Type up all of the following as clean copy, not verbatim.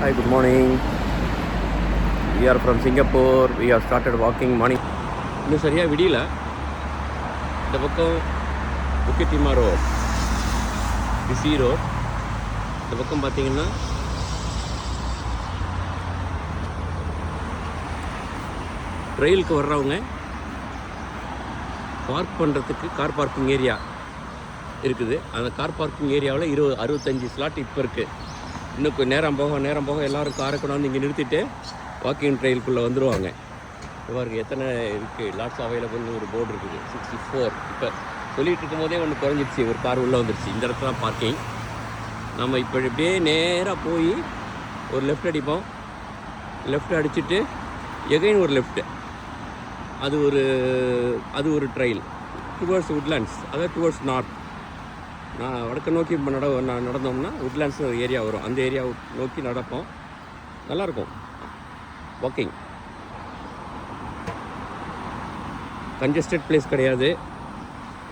Hi, good morning. We are from Singapore. We have started walking morning. இன்னும் சரியாக விடியல. இந்த பக்கம் புக்கிட் திமார் ரோட், பிசி ரோட். இந்த பக்கம் பார்த்தீங்கன்னா ட்ரெயிலுக்கு வர்றவங்க பார்க் பண்ணுறதுக்கு கார் பார்க்கிங் ஏரியா இருக்குது. அந்த கார் பார்க்கிங் ஏரியாவில் 65 ஸ்லாட் இப்போ இருக்குது. இன்னும் நேரம் போக எல்லோரும் காரை கொண்டாந்து இங்கே நிறுத்திட்டு வாக்கிங் ட்ரெயிலுக்குள்ளே வந்துடுவாங்க. பாருங்க எத்தனை இருக்குது, லாட்ஸ் அவைலபிள்னு ஒரு போர்டு இருக்குது. 64 இப்போ சொல்லிகிட்டு இருக்கும் போதே ஒன்று குறைஞ்சிடுச்சு, ஒரு கார் உள்ளே வந்துடுச்சு. இந்த இடத்துல தான் பார்க்கிங். நம்ம இப்போ இப்படியே நேராக போய் ஒரு லெஃப்ட் அடிப்போம். லெஃப்ட் அடிச்சுட்டு எகைன் ஒரு லெஃப்ட்டு, அது ஒரு ட்ரெயில் டுவர்ட்ஸ் உட்லேண்ட்ஸ், அதாவது டுவர்ட்ஸ் நார்த். நான் வடக்கு நோக்கி நடந்தோம்னா உட்லேண்ட்ஸ் ஏரியா வரும். அந்த ஏரியாவை நோக்கி நடப்போம். நல்லாயிருக்கும் வாக்கிங். கன்ஜஸ்டட் பிளேஸ் கிடையாது,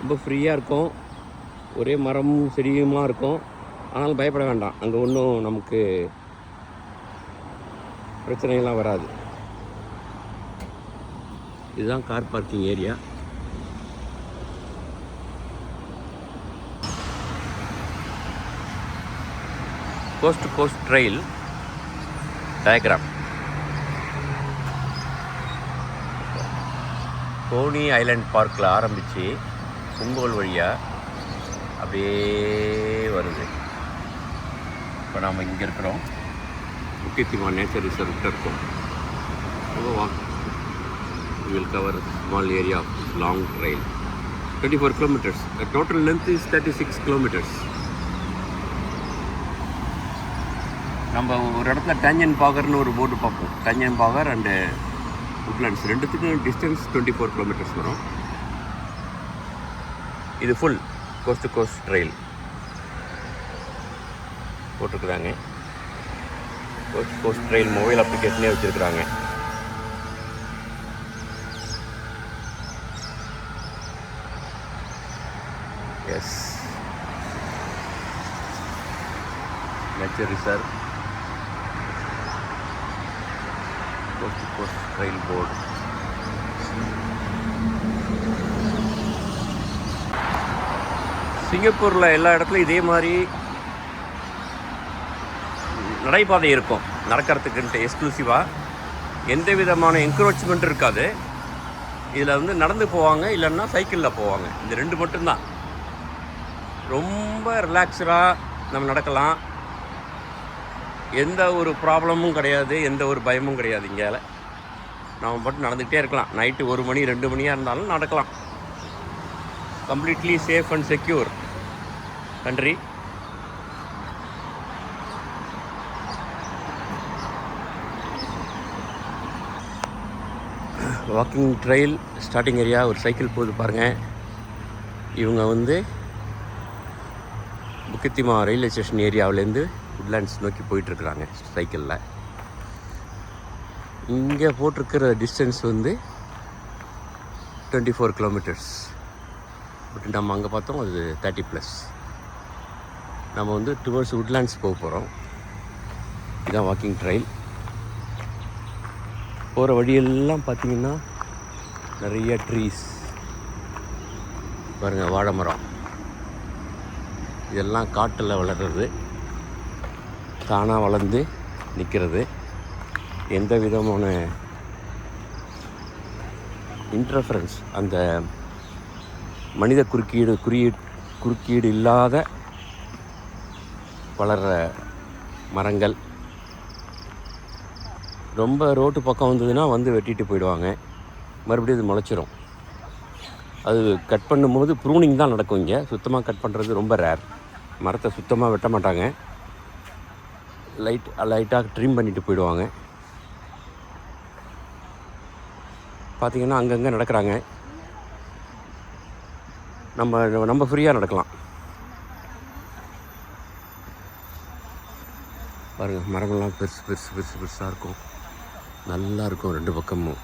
ரொம்ப ஃப்ரீயாக இருக்கும். ஒரே மரமும் செடியுமாக இருக்கும். ஆனால் பயப்பட வேண்டாம், அங்கே ஒன்றும் நமக்கு பிரச்சனைகள்லாம் வராது. இதுதான் car parking area. Coast to coast trail diagram. Coney Island பார்க்கில் ஆரம்பித்து புங்கோல் வழியாக அப்படியே வருது. இப்போ நாம் இங்கே இருக்கிறோம், புக்கிட் திமார் நேச்சர் ரிசர்வ்கிட்ட இருக்கோம். We will cover a small area of this long trail. 24 kilometers. The total length is 36 kilometers. நம்ம ஒரு இடத்துல டேஞ்சன் பாகர்னு ஒரு போர்டு பார்ப்போம். டேஞ்சன் பாகர் அண்டு உட்லேண்ட்ஸ் ரெண்டுத்துக்கும் டிஸ்டன்ஸ் 24 கிலோமீட்டர்ஸ் வரும். இது full coast to coast trail போட்டிருக்குறாங்க. Coast to coast trail mobile அப்ளிகேஷனே வச்சுருக்குறாங்க. Yes, nature reserve, coast to coast trail board. சிங்கப்பூரில் எல்லா இடத்துலையும் இதே மாதிரி நடைபாதை இருக்கும் நடக்கிறதுக்குன்ட்டு எக்ஸ்க்ளூசிவாக. எந்த விதமான என்க்ரோச்மெண்ட் இருக்காது. இதில் நடந்து போவாங்க, இல்லைன்னா சைக்கிளில் போவாங்க. இந்த ரெண்டு மட்டும்தான். ரொம்ப ரிலாக்ஸ்டாக நம்ம நடக்கலாம். எந்த ஒரு ப்ராப்ளமும் கிடையாது, எந்த ஒரு பயமும் கிடையாது. இங்கே நம்ம மட்டும் நடந்துக்கிட்டே இருக்கலாம். நைட்டு 1 மணி 2 மணியாக இருந்தாலும் நடக்கலாம். Completely safe and secure country. Walking trail starting area ஒரு சைக்கிள் போகுது பாருங்கள். இவங்க புக்கிட் திமார் ரயில்வே ஸ்டேஷன் ஏரியாவிலேருந்து உட்லேண்ட்ஸ் நோக்கி போயிட்டுருக்குறாங்க சைக்கிளில். இங்கே போட்டிருக்கிற டிஸ்டன்ஸ் 24 கிலோமீட்டர்ஸ். பட் நம்ம அங்கே பார்த்தோம் அது 30+. நம்ம டுவர்ட்ஸ் உட்லேண்ட்ஸ் போக போகிறோம். இதுதான் வாக்கிங் ட்ரெயில். போகிற வழியெல்லாம் பார்த்திங்கன்னா நிறைய ட்ரீஸ் பாருங்கள். வாழை மரம் இதெல்லாம் காட்டில் வளர்கிறது, தானாக வளர்ந்து நிற்கிறது. எந்த விதமான இன்டர்ஃபரன்ஸ், அந்த மனித குறுக்கீடு இல்லாத வளர்கிற மரங்கள். ரொம்ப ரோட்டு பக்கம் வந்ததுன்னா வெட்டிட்டு போயிடுவாங்க. மறுபடியும் அது முளைச்சிரும். அது கட் பண்ணும்போது ப்ரூனிங் தான் நடக்கும். இங்கே சுத்தமாக கட் பண்ணுறது ரொம்ப ரேர். மரத்தை சுத்தமாக வெட்ட மாட்டாங்க, லைட்டாக ட்ரிம் பண்ணிட்டு போயிடுவாங்க. பார்த்திங்கன்னா அங்கங்கே நடக்கிறாங்க. நம்ம ஃப்ரீயாக நடக்கலாம். பாருங்கள், மரமெல்லாம் பெருசாக இருக்கும். நல்லா இருக்கும் ரெண்டு பக்கமும்.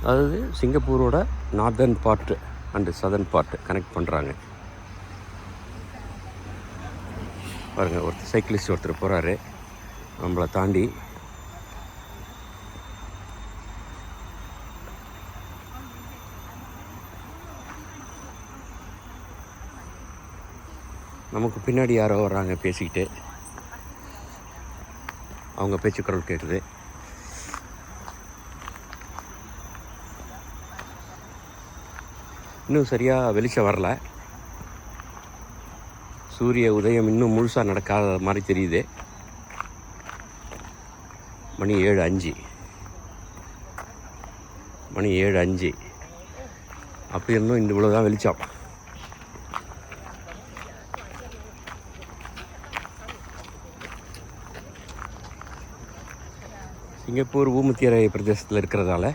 அதாவது சிங்கப்பூரோட northern part and southern part connect பண்ணுறாங்க. பாருங்கள், ஒருத்தர் சைக்கிளிஸ்ட் ஒருத்தர் போகிறாரு நம்மளை தாண்டி. நமக்கு பின்னாடி யாரோ வர்றாங்க பேசிக்கிட்டு, அவங்க பேச்சுக்குரல் கேட்குது. இன்னும் சரியாக வெளிச்சம் வரல, சூரிய உதயம் இன்னும் முழுசாக நடக்காத மாதிரி தெரியுது. மணி 7:05, மணி 7:05. அப்படி இருந்தும் இந்த இவ்வளோ தான் வெளிச்சம். சிங்கப்பூர் பூமத்திய பிரதேசத்தில் இருக்கிறதால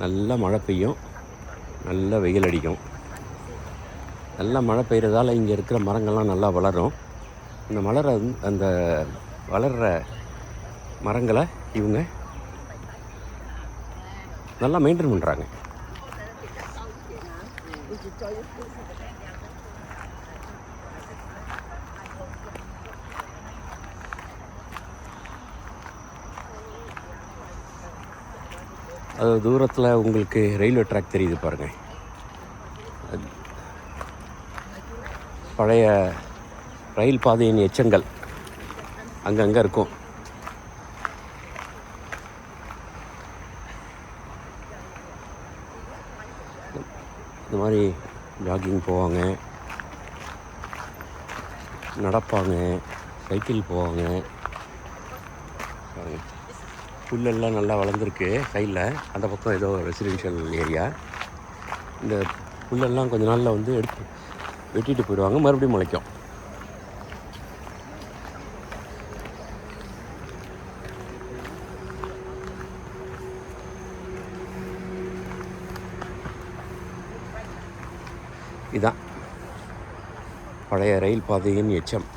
நல்லா மழை பெய்யும், நல்லா வெயில் அடிக்கும். நல்லா மழை பெய்கிறதால இங்கே இருக்கிற மரங்கள்லாம் நல்லா வளரும். இந்த அந்த வளர்கிற மரங்களை இவங்க நல்லா மெயின்டைன் பண்ணுறாங்க. அது தூரத்தில் உங்களுக்கு ரயில்வே ட்ராக் தெரியுது பாருங்கள். பழைய ரயில் பாதையின் எச்சங்கள் அங்கங்கே இருக்கும். இந்த மாதிரி ஜாகிங் போவாங்க, நடப்பாங்க, சைக்கிள் போவாங்க. புல்லெல்லாம் நல்லா வளர்ந்துருக்கு சைடில். அந்த பக்கம் ஏதோ ரெசிடென்ஷியல் ஏரியா. இந்த புல்லெல்லாம் கொஞ்ச நாளில் வந்து வெட்டிட்டு போயிடுவாங்க, மறுபடியும் முளைக்கும். இதான் பழைய ரயில் பாதையின் எச்சம்.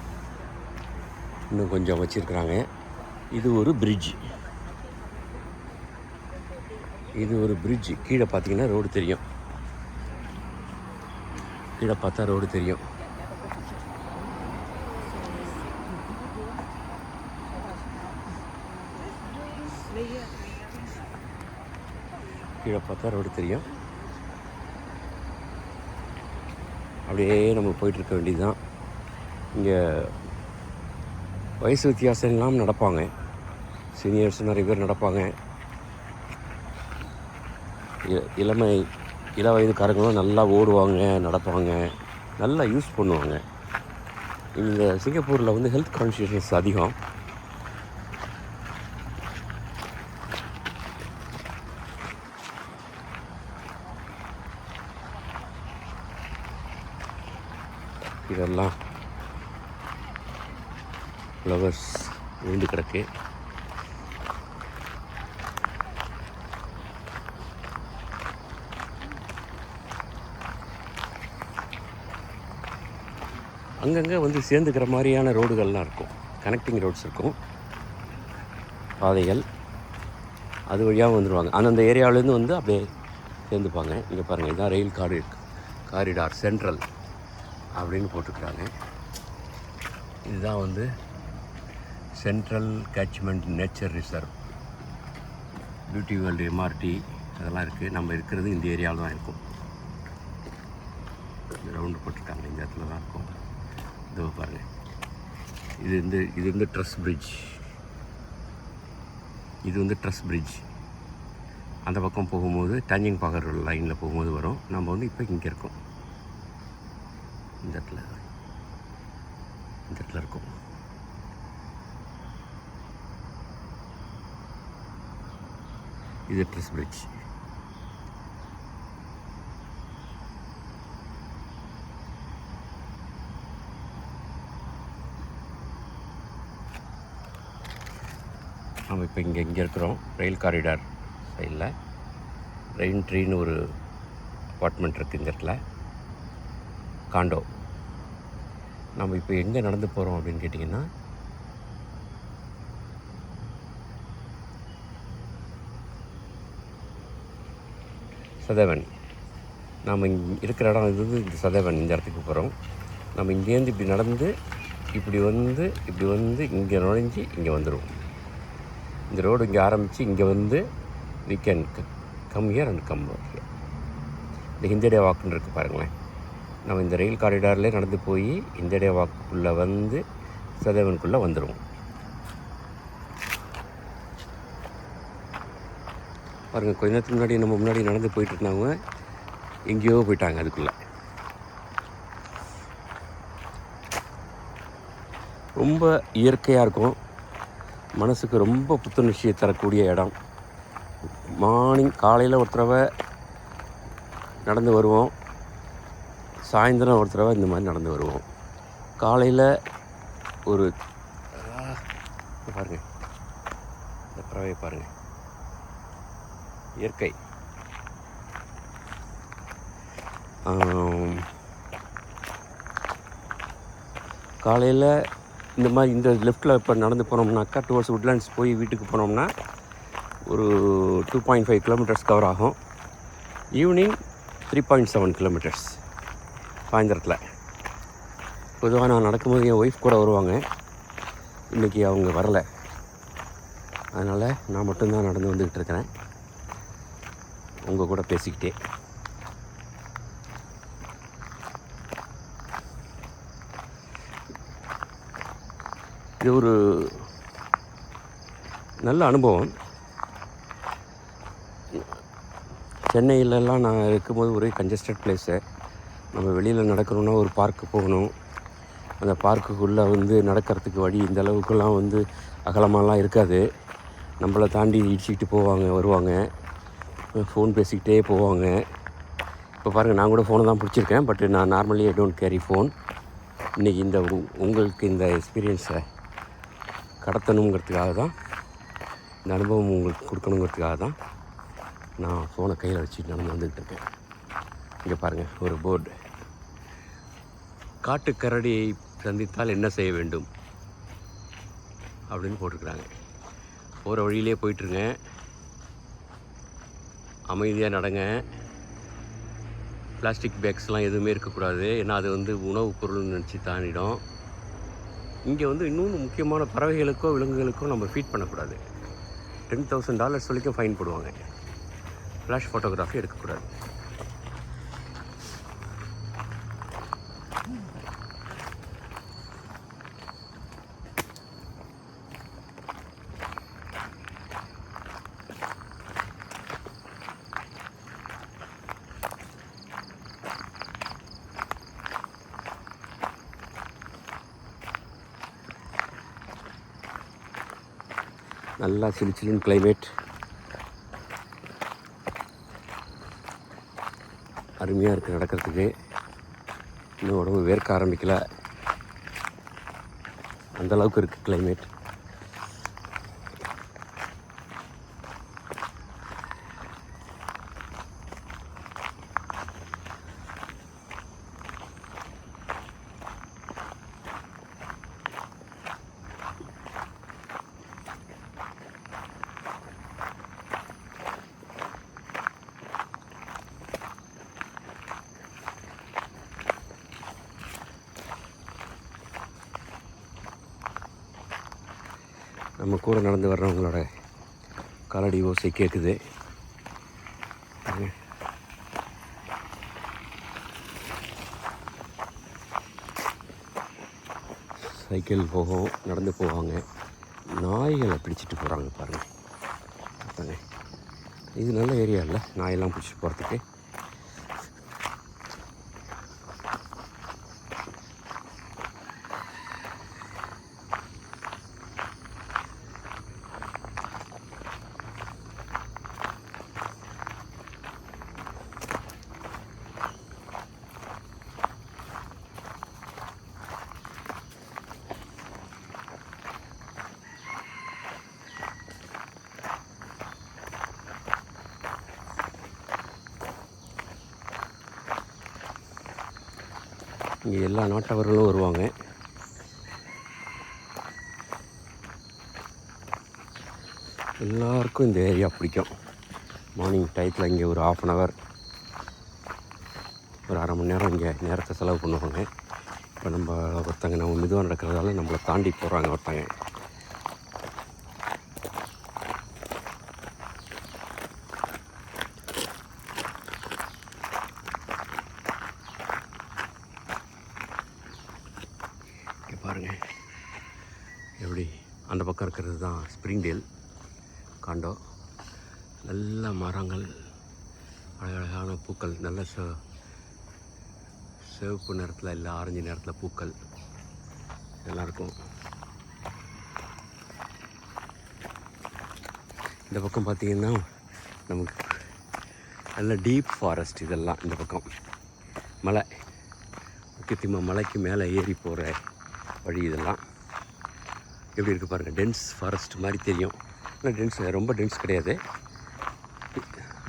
இன்னும் கொஞ்சம் வச்சுருக்குறாங்க. இது ஒரு பிரிட்ஜ், இது ஒரு பிரிட்ஜ். கீழே பார்த்தீங்கன்னா ரோடு தெரியும், கீழே பார்த்தா ரோடு தெரியும். கீழே பார்த்தா ரோடு தெரியும். அப்படியே நம்ம போயிட்டுருக்க வேண்டியது தான். இங்கே வயசு வித்தியாசம் இல்லாமல் நடப்பாங்க. சீனியர்ஸ் நிறைய பேர் நடப்பாங்க. இள வயதுக்காரங்களும் நல்லா ஓடுவாங்க, நடப்பாங்க, நல்லா யூஸ் பண்ணுவாங்க. இந்த சிங்கப்பூரில் வந்து ஹெல்த் கான்ஷியஸ்னஸ் அதிகம். இதெல்லாம் ஃப்ளவர்ஸ் விழுந்து கிடக்கு. அங்கங்கே வந்து சேர்ந்துக்கிற மாதிரியான ரோடுகள்லாம் இருக்கும், கனெக்டிங் ரோட்ஸ் இருக்கும், பாதைகள். அது வழியாக வந்துடுவாங்க. அந்தந்த ஏரியாவிலேருந்து வந்து அப்படியே சேர்ந்துப்பாங்க. இங்கே பாருங்கள், இதுதான் ரயில் காரிடார் சென்ட்ரல் அப்படின்னு போட்டுக்கிறாங்க. இதுதான் வந்து central catchment nature reserve. Beauty world MRT அதெல்லாம் இருக்குது. நம்ம இருக்கிறது இந்த ஏரியாவில் தான் இருக்கும். இந்த ரவுண்டு போட்டுருக்காங்க, இந்த இடத்துல தான் இருக்கும். இதோ பாருங்கள், இது வந்து ட்ரஸ் பிரிட்ஜ். இது வந்து ட்ரஸ் பிரிட்ஜ். அந்த பக்கம் போகும்போது டேஞ்சிங் பாகர் லைனில் போகும்போது வரும். நம்ம வந்து இப்போ இங்கே இருக்கோம், இந்த இடத்துல இருக்கும். இது ட்ரஸ் பிரிட்ஜ். நம்ம இப்போ இங்கே இருக்கிறோம், ரயில் காரிடார் சைடில். ரெயின் ட்ரீன்னு ஒரு அப்பார்ட்மெண்ட் இருக்குது இந்த இடத்துல, காண்டோ. நம்ம இப்போ எங்கே நடந்து போகிறோம் அப்படின்னு கேட்டிங்கன்னா, சதவன். நாம் இங்கே இருக்கிற இடம் இது வந்து இந்த சதவன், இந்த இடத்துக்கு போகிறோம். நம்ம இங்கேருந்து இப்படி நடந்து இப்படி வந்து இங்கே நுழைஞ்சி இங்கே வந்துடும். இந்த ரோடு இங்கே ஆரம்பித்து இங்கே வந்து we can come here and come here. இந்த ஹிந்தேடே வாக்குன்னு இருக்குது பாருங்களேன். நம்ம இந்த ரயில் காரிடார்லேயே நடந்து போய் ஹிந்தேடே வாக்குக்குள்ளே வந்து சதேவனுக்குள்ளே வந்துடுவோம். பாருங்கள், கொஞ்ச நேரத்துக்கு முன்னாடி நம்ம முன்னாடி நடந்து போயிட்டு இருந்தவங்க எங்கேயோ போயிட்டாங்க. அதுக்குள்ளே ரொம்ப இயற்கையாக இருக்கும், மனசுக்கு ரொம்ப புத்துணர்ச்சியை தரக்கூடிய இடம். மார்னிங் காலையில் ஒரு தடவை நடந்து வருவோம், சாயந்தரம் ஒரு தடவை இந்த மாதிரி நடந்து வருவோம். காலையில் ஒரு பாருங்கள், இந்த பறவை பாருங்கள், இயற்கை. காலையில் இந்த மாதிரி இந்த லெஃப்ட்டில் இப்போ நடந்து போனோம்னாக்கா டுவர்ட்ஸ் உட்லேண்ட்ஸ் போய் வீட்டுக்கு போனோம்னா ஒரு 2.5 கிலோமீட்டர்ஸ் கவர் ஆகும். ஈவினிங் 3.7 கிலோமீட்டர்ஸ் சாயந்தரத்தில். பொதுவாக நான் நடக்கும்போது என் ஒய்ஃப் கூட வருவாங்க. இன்றைக்கி அவங்க வரலை, அதனால் நான் மட்டும்தான் நடந்து வந்துக்கிட்டு இருக்கிறேன் உங்கள் கூட பேசிக்கிட்டே. இது ஒரு நல்ல அனுபவம். சென்னையிலலாம் நான் இருக்கும்போது ஒரே கன்ஜஸ்டட் பிளேஸு. நம்ம வெளியில் நடக்கணுன்னா ஒரு பார்க்கு போகணும். அந்த பார்க்குக்குள்ளே வந்து நடக்கிறதுக்கு வழி இந்த அளவுக்குலாம் வந்து அகலமாலாம் இருக்காது. நம்மளை தாண்டி இடிச்சிக்கிட்டு வருவாங்க, ஃபோன் பேசிக்கிட்டே போவாங்க. இப்போ பாருங்கள், நான் கூட ஃபோனை தான் பிடிச்சிருக்கேன், பட் நான் normally I don't carry phone. இன்றைக்கி உங்களுக்கு இந்த எக்ஸ்பீரியன்ஸை கடத்தணுங்கிறதுக்காக தான், இந்த அனுபவம் உங்களுக்கு கொடுக்கணுங்கிறதுக்காக தான் நான் ஃபோனை கையில் வச்சுட்டு நடந்து வந்துக்கிட்டு இருக்கேன். இங்கே பாருங்கள், ஒரு போர்டு, காட்டுக்கரடியை சந்தித்தால் என்ன செய்ய வேண்டும் அப்படின்னு போட்டிருக்குறாங்க. போகிற வழியிலே போயிட்டுருங்க, அமைதியாக நடங்க. பிளாஸ்டிக் பேக்ஸ்லாம் எதுவுமே இருக்கக்கூடாது, ஏன்னா அது வந்து உணவுப் பொருள்னு நினச்சி தாண்டிடும். இங்கே வந்து இன்னொன்று முக்கியமான, பறவைகளுக்கோ விலங்குகளுக்கோ நம்ம ஃபீட் பண்ணக்கூடாது. $10,000 வரைக்கும் ஃபைன் போடுவாங்க. ஃப்ளாஷ் ஃபோட்டோகிராஃபி எடுக்கக்கூடாது. நல்லா சிலிச்சிலின் கிளைமேட், அருமையாக இருக்குது நடக்கிறதுக்கு. இன்னும் உடம்பு வேர்க்க ஆரம்பிக்கல, அந்தளவுக்கு இருக்குது கிளைமேட். நம்ம கூட நடந்து வர்றவங்களோட காலடி ஓசை கேட்குது. சைக்கிள் போகும், நடந்து போவாங்க. நாய்களை பிடிச்சிட்டு போகிறாங்க பாருங்கள். இது நல்ல ஏரியா இல்லை, நாயெல்லாம் பிடிச்சிட்டு போகிறதுக்கு. இங்கே எல்லா நாட்டவர்களும் வருவாங்க. எல்லாருக்கும் இந்த ஏரியா பிடிக்கும். மார்னிங் டயத்தில் இங்கே ஒரு 1/2 அன் ஹவர், ஒரு 1/2 மணி நேரம் இங்கே நேரத்தை செலவு பண்ணுவாங்க. இப்போ நம்ம ஒருத்தங்க நம்ம மெதுவாக நடக்கிறதால நம்மளை தாண்டி போகிறாங்க ஒருத்தங்க. இங்கே பாருங்கள் எப்படி அந்த பக்கம் இருக்கிறது தான் ஸ்ப்ரிங்டேல் காண்டோ. நல்ல மரங்கள், அழகழகான பூக்கள், நல்ல சிவப்பு நிறத்தில் இல்லை ஆரஞ்சு நிறத்தில் பூக்கள் நல்லாயிருக்கும். இந்த பக்கம் பார்த்திங்கன்னா நமக்கு நல்ல டீப் ஃபாரஸ்ட். இதெல்லாம் இந்த பக்கம் மலை, முக்கியமாக மலைக்கு மேலே ஏறி போகிற வழி. இதெல்லாம் எப்படி இருக்குது பாருங்கள், டென்ஸ் ஃபாரஸ்ட் மாதிரி தெரியும். ஆனால் டென்ஸ் ரொம்ப டென்ஸ் கிடையாது.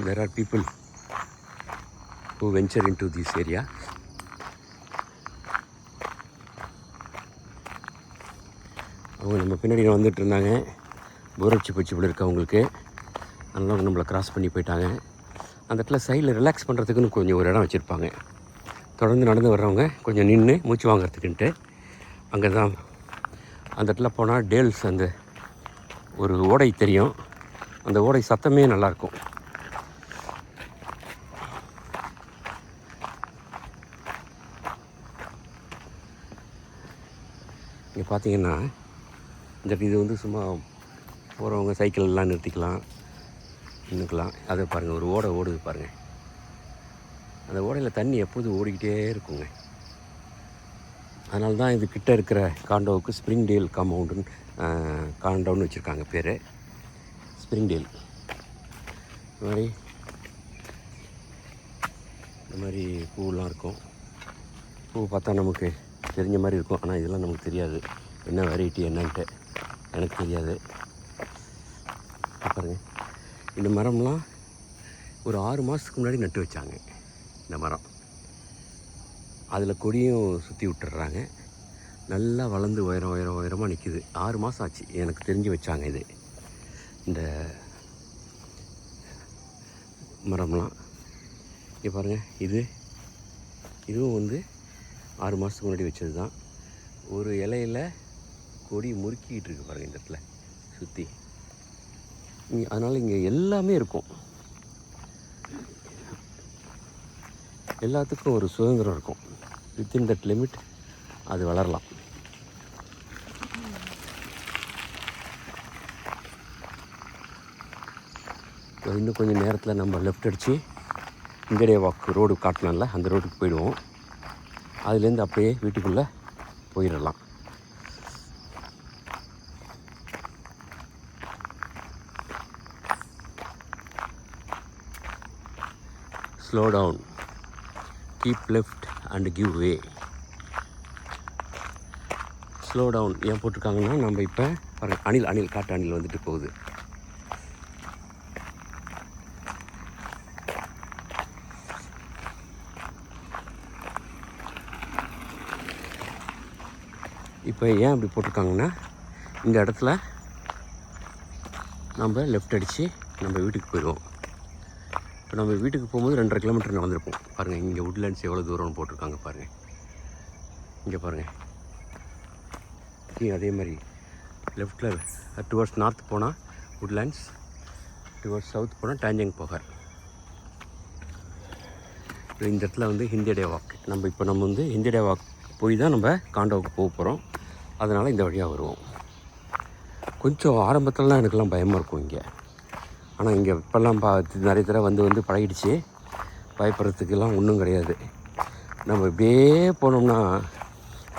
There are people who venture into this area. அவங்க நம்ம பின்னாடி வந்துட்டு இருந்தாங்க. போரடிச்சு போச்சு இப்படி இருக்கு அவங்களுக்கு. அதனால அவங்க நம்மளை கிராஸ் பண்ணி போயிட்டாங்க. அந்த இடத்துல சைடில் ரிலாக்ஸ் பண்ணுறதுக்குன்னு கொஞ்சம் ஒரு இடம் வச்சுருப்பாங்க. தொடர்ந்து நடந்து வர்றவங்க கொஞ்சம் நின்று மூச்சு வாங்கிறதுக்குன்ட்டு அங்கே தான் அந்த இடத்துல போனால் டேல்ஸ் அந்த ஒரு ஓடை தெரியும். அந்த ஓடை சத்தமே நல்லாயிருக்கும். இங்கே பார்த்தீங்கன்னா இந்த இது வந்து சும்மா போகிறவங்க சைக்கிள்லாம் நிறுத்திக்கலாம், நின்றுக்கலாம். அதை பாருங்கள், ஒரு ஓடை ஓடுது பாருங்கள். அந்த ஓடையில் தண்ணி எப்போதும் ஓடிக்கிட்டே இருக்குங்க. அதனால தான் இது கிட்ட இருக்கிற காண்டோவுக்கு ஸ்ப்ரிங்டேல் காண்டோன்னு வச்சுருக்காங்க பேர், ஸ்ப்ரிங்டேல். இந்த மாதிரி பூவெலாம் இருக்கும். பூ பார்த்தா நமக்கு தெரிஞ்ச மாதிரி இருக்கும். ஆனால் இதெல்லாம் நமக்கு தெரியாது, என்ன வெரைட்டி என்னன்ட்டு எனக்கு தெரியாது. பாருங்கள், இந்த மரம்லாம் ஒரு 6 மாதத்துக்கு முன்னாடி நட்டு வச்சாங்க. இந்த மரம் அதில் கொடியும் சுற்றி விட்டுறாங்க. நல்லா வளர்ந்து உயரமாக நிற்கிது. 6 மாதம் ஆச்சு எனக்கு தெரிஞ்சு வச்சாங்க இது. இந்த மரம்லாம் இங்கே பாருங்கள், இதுவும் வந்து 6 மாதத்துக்கு முன்னாடி வச்சது தான். ஒரு இலையில் கொடி முறுக்கிக்கிட்டு இருக்கு பாருங்கள் இந்த இடத்துல சுற்றி. அதனால் இங்கே எல்லாமே இருக்கும். எல்லாத்துக்கும் ஒரு சுதந்திரம் இருக்கும். வித்தின் தட் லிமிட் அது வளரலாம். இன்னும் கொஞ்சம் நேரத்தில் நம்ம லெஃப்ட் அடித்து இந்தியா வாக் ரோடு காட்டினால அந்த ரோடுக்கு போயிடுவோம். அதுலேருந்து அப்படியே வீட்டுக்குள்ளே போயிடலாம். Slow down, keep left and give way. Slow down ஏன் போட்டிருக்காங்கன்னா, நம்ம இப்போ அணில் காட்டு அணில் வந்துட்டு போகுது. இப்போ ஏன் அப்படி போட்டிருக்காங்கன்னா, இந்த இடத்துல நம்ம லெஃப்ட் அடித்து நம்ம வீட்டுக்கு போயிடுவோம். இப்போ நம்ம வீட்டுக்கு போகும்போது 2.5 கிலோமீட்டர் நடந்திருப்போம். பாருங்கள், இங்கே உட்லேண்ட்ஸ் எவ்வளோ தூரம்னு போட்டிருக்காங்க பாருங்கள். இங்கே பாருங்கள், அதே மாதிரி லெஃப்டில் டுவர்ட்ஸ் நார்த் போனால் உட்லேண்ட்ஸ், டுவர்ட்ஸ் சவுத் போனால் டான்ஜங் போகர். இந்த இடத்துல வந்து ஹிந்திடே வாக். நம்ம வந்து ஹிந்திடே வாக் போய் தான் நம்ம காண்டோவுக்கு போக போகிறோம். அதனால் இந்த வழியாக வருவோம். கொஞ்சம் ஆரம்பத்திலலாம் எனக்கெல்லாம் பயமாக இருக்கும் இங்கே. ஆனால் இங்கே இப்போல்லாம் நிறைய தடவை வந்து பழகிடுச்சு. பயப்படுறதுக்கெல்லாம் ஒன்றும் கிடையாது. நம்ம இப்படியே போனோம்னா,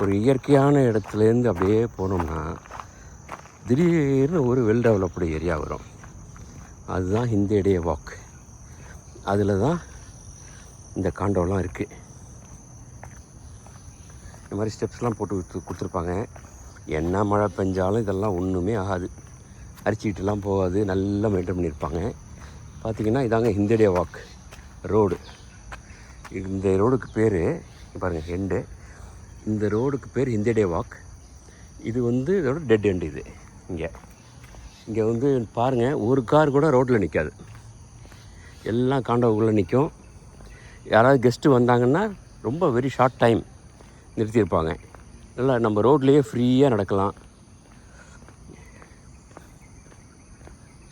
ஒரு இயற்கையான இடத்துலேருந்து அப்படியே போனோம்னா திடீர்னு ஒரு வெல் டெவலப்டு ஏரியா வரும். அதுதான் ஹிந்திடே வாக். அதில் தான் இந்த காண்டோலாம் இருக்குது. இந்த மாதிரி ஸ்டெப்ஸ்லாம் போட்டு கொடுத்துருப்பாங்க. என்ன மழை பெஞ்சாலும் இதெல்லாம் ஒன்றுமே ஆகாது, அரிச்சிக்கிட்டுலாம் போகாது, நல்லா மெயின்டைன் பண்ணியிருப்பாங்க. பார்த்திங்கன்னா இதாங்க ஹிந்திடே வாக் ரோடு. இந்த ரோடுக்கு பேர் பாருங்கள், எண்டு. இந்த ரோடுக்கு பேர் ஹிந்திடே வாக். இது வந்து இதோட டெட் எண்டு. இது இங்கே வந்து பாருங்கள், ஒரு கார் கூட ரோட்டில் நிற்காது, எல்லாம் காண்டோவுக்குள்ளே நிற்கும். யாராவது கெஸ்ட்டு வந்தாங்கன்னா ரொம்ப வெரி ஷார்ட் டைம் நிறுத்தியிருப்பாங்க. நல்லா நம்ம ரோட்லேயே ஃப்ரீயாக நடக்கலாம்.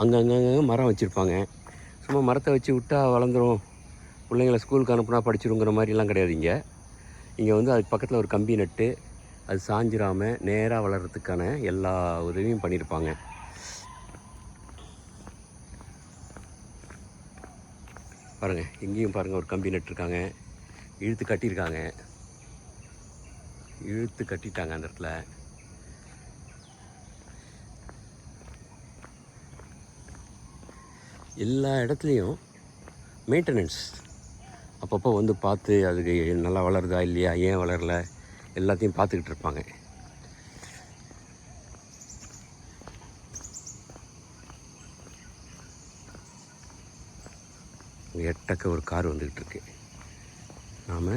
அங்கங்கே மரம் வச்சுருப்பாங்க. சும்மா மரத்தை வச்சு விட்டால் வளர்ந்துடும், பிள்ளைங்களை ஸ்கூலுக்கு அனுப்புனா படிச்சிடுங்கிற மாதிரிலாம் கிடையாது. இங்கே வந்து அதுக்கு பக்கத்தில் ஒரு கம்பி நட்டு அது சாஞ்சிராமல் நேராக வளர்கிறதுக்கான எல்லா உதவியும் பண்ணியிருப்பாங்க. பாருங்கள், இங்கேயும் பாருங்கள், ஒரு கம்பி நட்டுருக்காங்க, இழுத்து கட்டியிருக்காங்க, இழுத்து கட்டிட்டாங்க அந்த இடத்துல. எல்லா இடத்துலையும் மெயின்டெனன்ஸ் அப்பப்போ வந்து பார்த்து அதுக்கு நல்லா வளருதா இல்லையா, ஏன் வளரல, எல்லாத்தையும் பார்த்துக்கிட்டு இருப்பாங்க. எட்டக்க ஒரு கார் வந்துக்கிட்டு இருக்கு. நாம்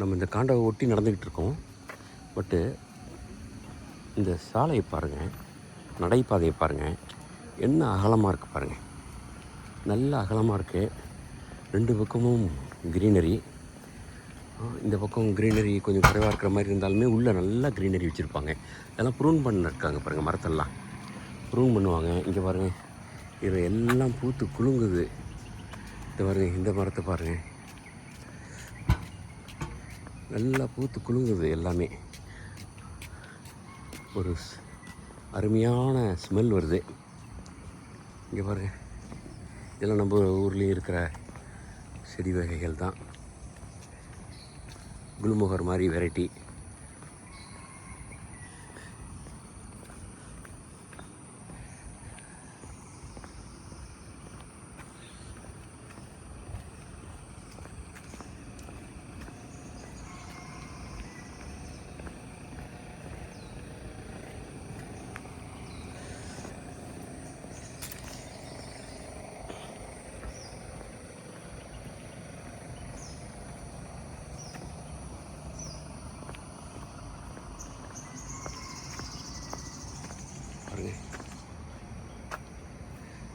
நம்ம இந்த காண்டாவை ஒட்டி நடந்துக்கிட்டு இருக்கோம். பட்டு இந்த சாலையை பாருங்கள், நடைபாதையை பாருங்கள், என்ன அகலமாக இருக்குது பாருங்கள். நல்ல அகலமாக இருக்குது. 2 பக்கமும் க்ரீனரி. இந்த பக்கம் க்ரீனரி கொஞ்சம் குறைவாக இருக்கிற மாதிரி இருந்தாலுமே உள்ளே நல்லா க்ரீனரி வச்சுருப்பாங்க. இதெல்லாம் ப்ரூன் பண்ணிருக்காங்க பாருங்கள், மரத்தெல்லாம் ப்ரூன் பண்ணுவாங்க. இங்கே பாருங்கள், இது எல்லாம் பூத்து குலுங்குது. இந்த பாருங்கள், இந்த மரத்தை பாருங்கள், நல்லா பூத்து குலுங்குது. எல்லாமே ஒரு அருமையான ஸ்மெல் வருது. இங்கே பாருங்கள், இதெல்லாம் நம்ம ஊர்லேயும் இருக்கிற செடி வகைகள் தான். குல்மோகர் மாதிரி வெரைட்டி.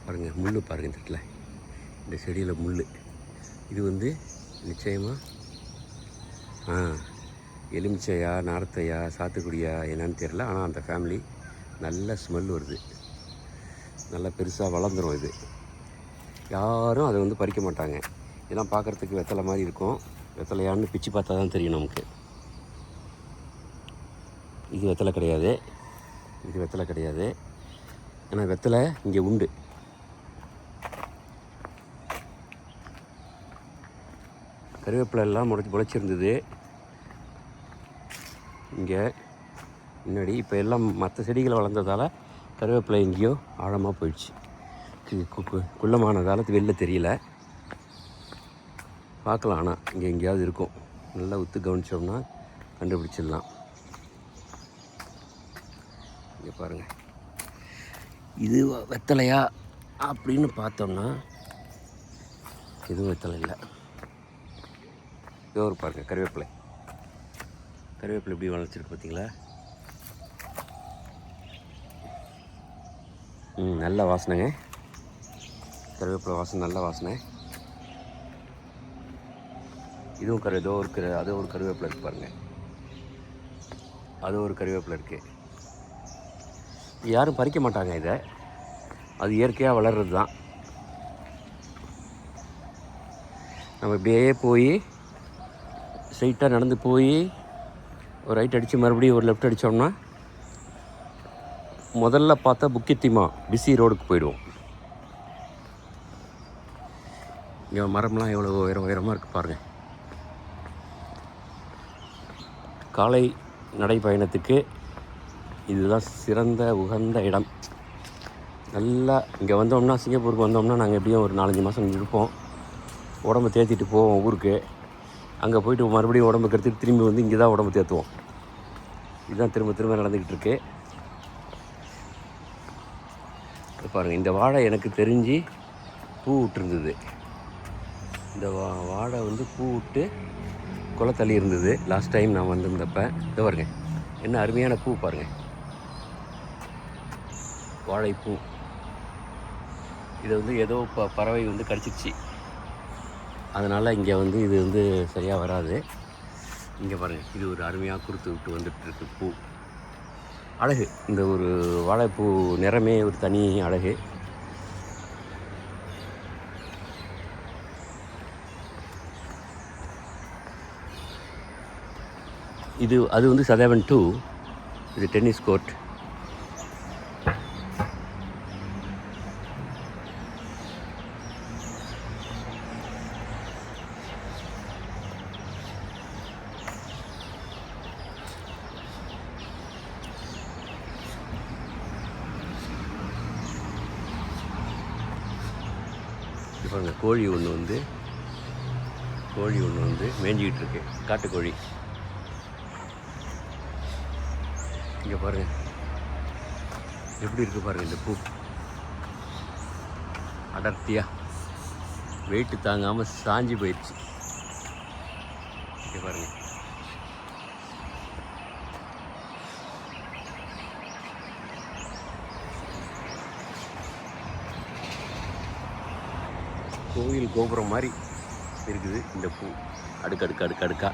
பாருங்கள், முள் பாருங்கள், இந்த இடத்துல இந்த செடியில் முள். இது வந்து நிச்சயமாக எலுமிச்சையா, நார்த்தையா, சாத்துக்குடியா என்னன்னு தெரியல. ஆனால் அந்த ஃபேமிலி நல்ல ஸ்மெல் வருது, நல்லா பெருசாக வளர்ந்துடும். இது யாரும் அதை வந்து பறிக்க மாட்டாங்க. இதெல்லாம் பார்க்குறதுக்கு வெத்தலை மாதிரி இருக்கும். வெத்தலையான்னு பிச்சு பார்த்தா தான் தெரியும் நமக்கு. இது வெத்தலை கிடையாது, இது வெத்தலை கிடையாது. ஏன்னா வெத்தலை இங்கே உண்டு. கருவேப்பிலை எல்லாம் முளைச்சிருந்தது இங்கே முன்னாடி. இப்போ எல்லாம் மற்ற செடிகளை வளர்ந்ததால் கருவேப்பிலை எங்கேயோ ஆழமாக போயிடுச்சு. குள்ளமானதால் வெளில தெரியல. பார்க்கலாம், ஆனால் இங்கே எங்கேயாவது இருக்கும். நல்லா உத்து கவனித்தோம்னா கண்டுபிடிச்சிடலாம். இங்கே பாருங்கள், இது வெத்தலையா அப்படின்னு பார்த்தோம்னா எதுவும் வெத்தலை இல்லை. இதோ ஒரு பாருங்கள், கருவேப்பிலை எப்படி வளர்ச்சிருக்கு பார்த்தீங்களா? நல்ல வாசனைங்க, கருவேப்பிலை வாசனை, நல்ல வாசனை. இதுவும் ஏதோ ஒரு அது ஒரு கருவேப்பிலை இருக்குது பாருங்கள், அது ஒரு கருவேப்பிலை இருக்குது. யாரும் பறிக்க மாட்டாங்க இதை, அது இயற்கையாக வளர்கிறது தான். நம்ம இப்படியே போய் ஸ்ட்ரைட்டாக நடந்து போய் ஒரு ரைட் அடித்து மறுபடியும் ஒரு லெஃப்ட் அடித்தோம்னா முதல்ல பார்த்தா புக்கித்திமா பிஸி ரோடுக்கு போயிடுவோம். இங்கே மரம்லாம் எவ்வளோ உயரமாக இருக்குது பாருங்கள். காலை நடைப்பயணத்துக்கு இதுதான் சிறந்த உகந்த இடம். நல்லா இங்கே வந்தோம்னா, சிங்கப்பூருக்கு வந்தோம்னா நாங்கள் எப்படியும் ஒரு 4-5 மாதம் இருப்போம். உடம்பு தேத்திட்டு போவோம் ஊருக்கு. அங்கே போய்ட்டு மறுபடியும் உடம்பு கெடுத்துட்டு திரும்பி வந்து இங்கே தான் உடம்பு தேற்றுவோம். இதுதான் திரும்ப நடந்துக்கிட்டு இருக்கு. பாருங்கள், இந்த வாழை எனக்கு தெரிஞ்சு பூ விட்டுருந்தது. இந்த வாழை வந்து பூ விட்டு குளத்தள்ளி இருந்தது லாஸ்ட் டைம் நான் வந்திருந்தப்ப. இதை பாருங்க, என்ன அருமையான பூ பாருங்கள், வாழைப்பூ. இதை வந்து ஏதோ பறவை வந்து கடிச்சிடுச்சு, அதனால் இங்கே வந்து இது வந்து சரியாக வராது. இங்கே பாருங்கள், இது ஒரு அருமையாக குறுத்து விட்டு வந்துட்டுருக்கு பூ. அழகு, இந்த ஒரு வாழைப்பூ நிறமே ஒரு தனி அழகு. அது வந்து சதேவன் 2. இது டென்னிஸ் கோர்ட். இப்போ அந்த கோழி ஒன்று வந்து மேய்ஞ்சிக்கிட்டு இருக்கு, காட்டுக்கோழி. இங்கே பாருங்கள் எப்படி இருக்குது பாருங்கள், இந்த பூ அடர்த்தியாக வெயிட்டு தாங்காமல் சாஞ்சி போயிடுச்சு. இங்கே பாருங்கள், கோவில் கோபுரம் மாதிரி இருக்குது இந்த பூ, அடுக்கடுக்கா.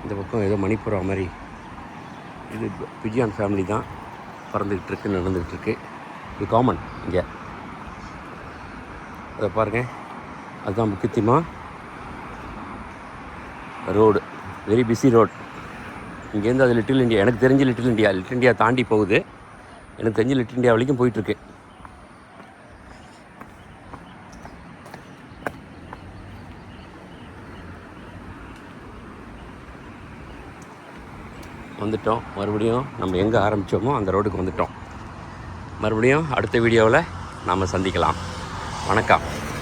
இந்த பக்கம் ஏதோ மணிப்புறா மாதிரி, இது பிஜியான் ஃபேமிலி தான் பறந்துக்கிட்டு இருக்கு, நடந்துக்கிட்டு இருக்கு. இது காமன் இங்கே. அதை பாருங்கள், அதுதான் முக்கியமாக ரோடு, வெரி பிஸி ரோடு. இங்கேருந்து அது லிட்டில் இந்தியா, எனக்கு தெரிஞ்சு லிட்டில் இந்தியா தாண்டி போகுது. எனக்கு தெரிஞ்சு லிட்டில் இந்தியா வரைக்கும் போயிட்டுருக்கு. வந்துட்டோம், மறுபடியும் நம்ம எங்கே ஆரம்பித்தோமோ அந்த ரோடுக்கு வந்துட்டோம். மறுபடியும் அடுத்த வீடியோவில் நாம் சந்திக்கலாம். வணக்கம்.